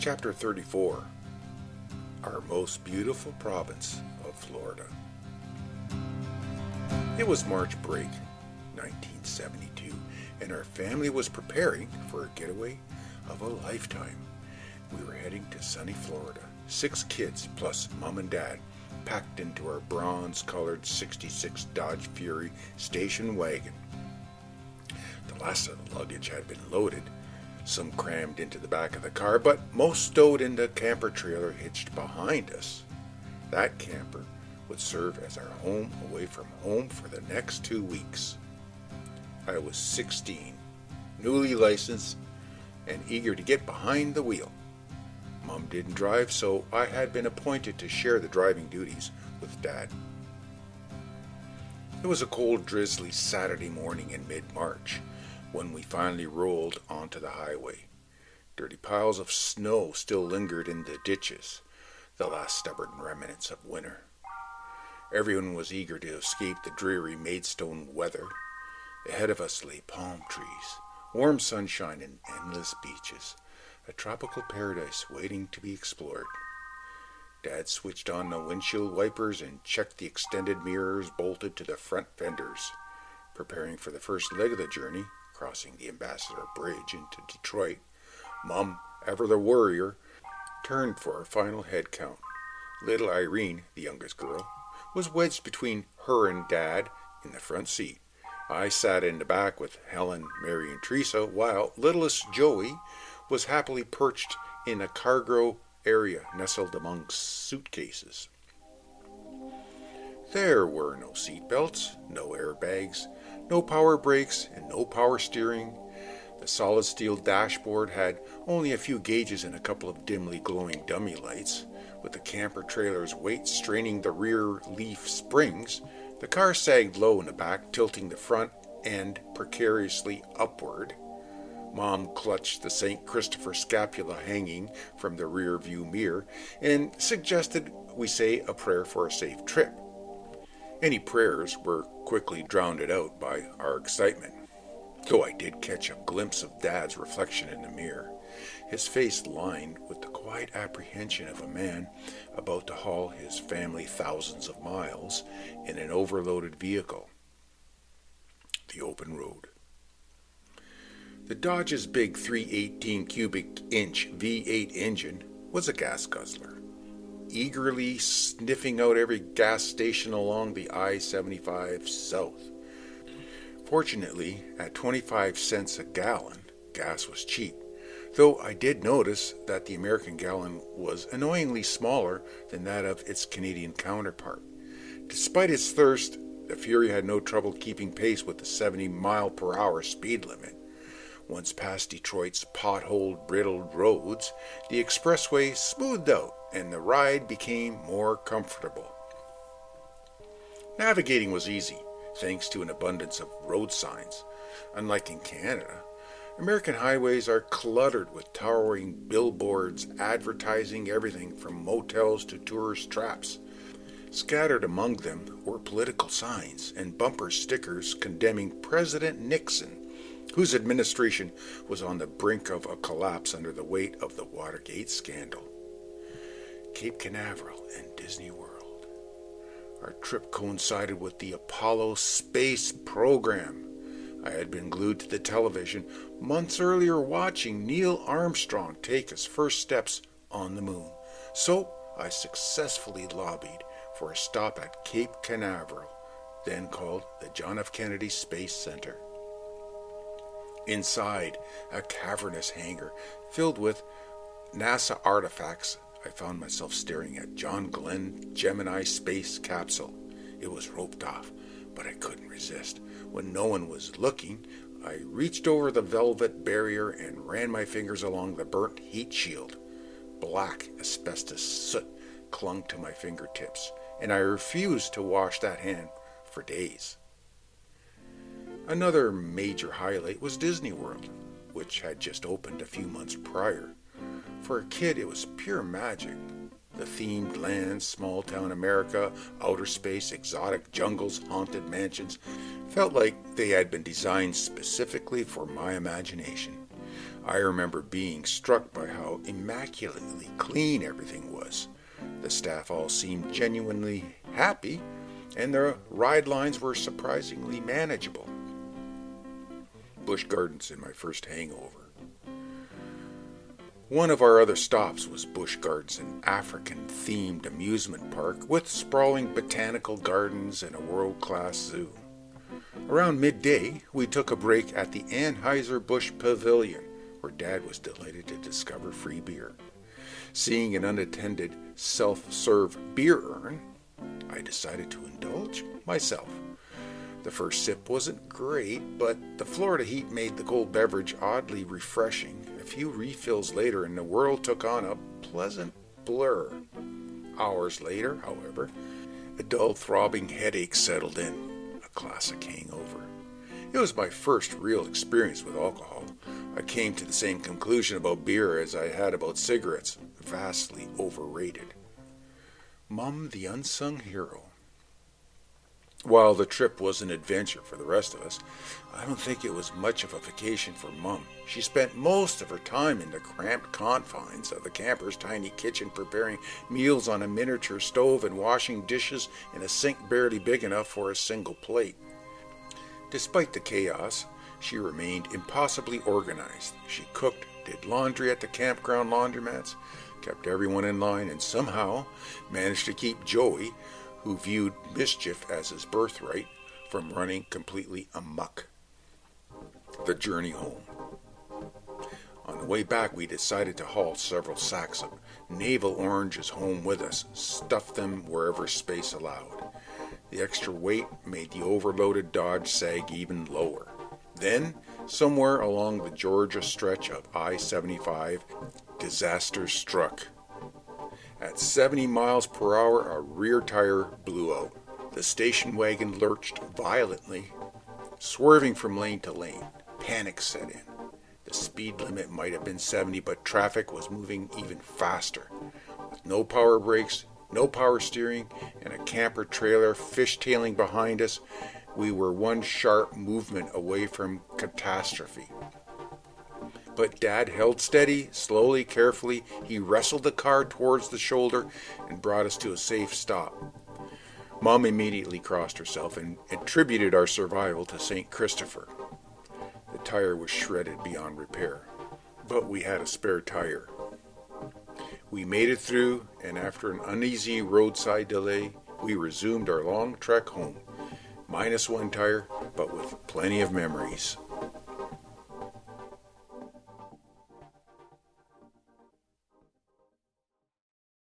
Chapter 34. Our most beautiful province of Florida. It was March break, 1972, and our family was preparing for a getaway of a lifetime. We were heading to sunny Florida, 6 kids plus mom and dad, packed into our bronze-colored '66 Dodge Fury station wagon. The last of the luggage had been loaded, some crammed into the back of the car, but most stowed in the camper trailer hitched behind us. That camper would serve as our home away from home for the next 2 weeks. I was 16, newly licensed, and eager to get behind the wheel. Mom didn't drive, so I had been appointed to share the driving duties with Dad. It was a cold, drizzly Saturday morning in mid-March when we finally rolled onto the highway. Dirty piles of snow still lingered in the ditches, the last stubborn remnants of winter. Everyone was eager to escape the dreary Maidstone weather. Ahead of us lay palm trees, warm sunshine, and endless beaches, a tropical paradise waiting to be explored. Dad switched on the windshield wipers and checked the extended mirrors bolted to the front fenders. Preparing for the first leg of the journey, crossing the Ambassador Bridge into Detroit, Mom, ever the worrier, turned for our final head count. Little Irene, the youngest girl, was wedged between her and Dad in the front seat. I sat in the back with Helen, Mary, and Teresa, while littlest Joey was happily perched in a cargo area nestled among suitcases. There were no seat belts, no airbags, no power brakes, and no power steering. The solid steel dashboard had only a few gauges and a couple of dimly glowing dummy lights. With the camper trailer's weight straining the rear leaf springs, the car sagged low in the back, tilting the front end precariously upward. Mom clutched the St. Christopher scapula hanging from the rear view mirror and suggested we say a prayer for a safe trip. Any prayers were quickly drowned out by our excitement, though I did catch a glimpse of Dad's reflection in the mirror, his face lined with the quiet apprehension of a man about to haul his family thousands of miles in an overloaded vehicle. The open road. The Dodge's big 318 cubic inch V8 engine was a gas guzzler, eagerly sniffing out every gas station along the I-75 south. Fortunately, at 25 cents a gallon, gas was cheap, though I did notice that the American gallon was annoyingly smaller than that of its Canadian counterpart. Despite its thirst, the Fury had no trouble keeping pace with the 70-mile-per-hour speed limit. Once past Detroit's potholed, riddled roads, the expressway smoothed out and the ride became more comfortable. Navigating was easy, thanks to an abundance of road signs. Unlike in Canada, American highways are cluttered with towering billboards advertising everything from motels to tourist traps. Scattered among them were political signs and bumper stickers condemning President Nixon, whose administration was on the brink of a collapse under the weight of the Watergate scandal. Cape Canaveral and Disney World. Our trip coincided with the Apollo space program. I had been glued to the television months earlier watching Neil Armstrong take his first steps on the moon, so I successfully lobbied for a stop at Cape Canaveral, then called the John F. Kennedy Space Center. Inside a cavernous hangar filled with NASA artifacts, I found myself staring at John Glenn Gemini space capsule. It was roped off, but I couldn't resist. When no one was looking, I reached over the velvet barrier and ran my fingers along the burnt heat shield. Black asbestos soot clung to my fingertips, and I refused to wash that hand for days. Another major highlight was Disney World, which had just opened a few months prior. For a kid, it was pure magic. The themed lands, small-town America, outer space, exotic jungles, haunted mansions, felt like they had been designed specifically for my imagination. I remember being struck by how immaculately clean everything was. The staff all seemed genuinely happy, and the ride lines were surprisingly manageable. Busch Gardens in my first hangover. One of our other stops was Busch Gardens, an African-themed amusement park with sprawling botanical gardens and a world-class zoo. Around midday, we took a break at the Anheuser-Busch Pavilion, where Dad was delighted to discover free beer. Seeing an unattended self-serve beer urn, I decided to indulge myself. The first sip wasn't great, but the Florida heat made the cold beverage oddly refreshing. A few refills later, and the world took on a pleasant blur. Hours later, however, a dull throbbing headache settled in, a classic hangover. It was my first real experience with alcohol. I came to the same conclusion about beer as I had about cigarettes, vastly overrated. Mum, the unsung hero. While the trip was an adventure for the rest of us, I don't think it was much of a vacation for Mum. She spent most of her time in the cramped confines of the camper's tiny kitchen, preparing meals on a miniature stove and washing dishes in a sink barely big enough for a single plate. Despite the chaos, she remained impossibly organized. She cooked, did laundry at the campground laundromats, kept everyone in line, and somehow managed to keep Joey, who viewed mischief as his birthright, from running completely amok. The journey home. On the way back, we decided to haul several sacks of navel oranges home with us, stuff them wherever space allowed. The extra weight made the overloaded Dodge sag even lower. Then, somewhere along the Georgia stretch of I-75, disaster struck. At 70 miles per hour, a rear tire blew out. The station wagon lurched violently, swerving from lane to lane. Panic set in. The speed limit might have been 70, but traffic was moving even faster. With no power brakes, no power steering, and a camper trailer fishtailing behind us, we were one sharp movement away from catastrophe. But Dad held steady, slowly, carefully. He wrestled the car towards the shoulder and brought us to a safe stop. Mom immediately crossed herself and attributed our survival to St. Christopher. The tire was shredded beyond repair, but we had a spare tire. We made it through, and after an uneasy roadside delay, we resumed our long trek home, minus one tire, but with plenty of memories.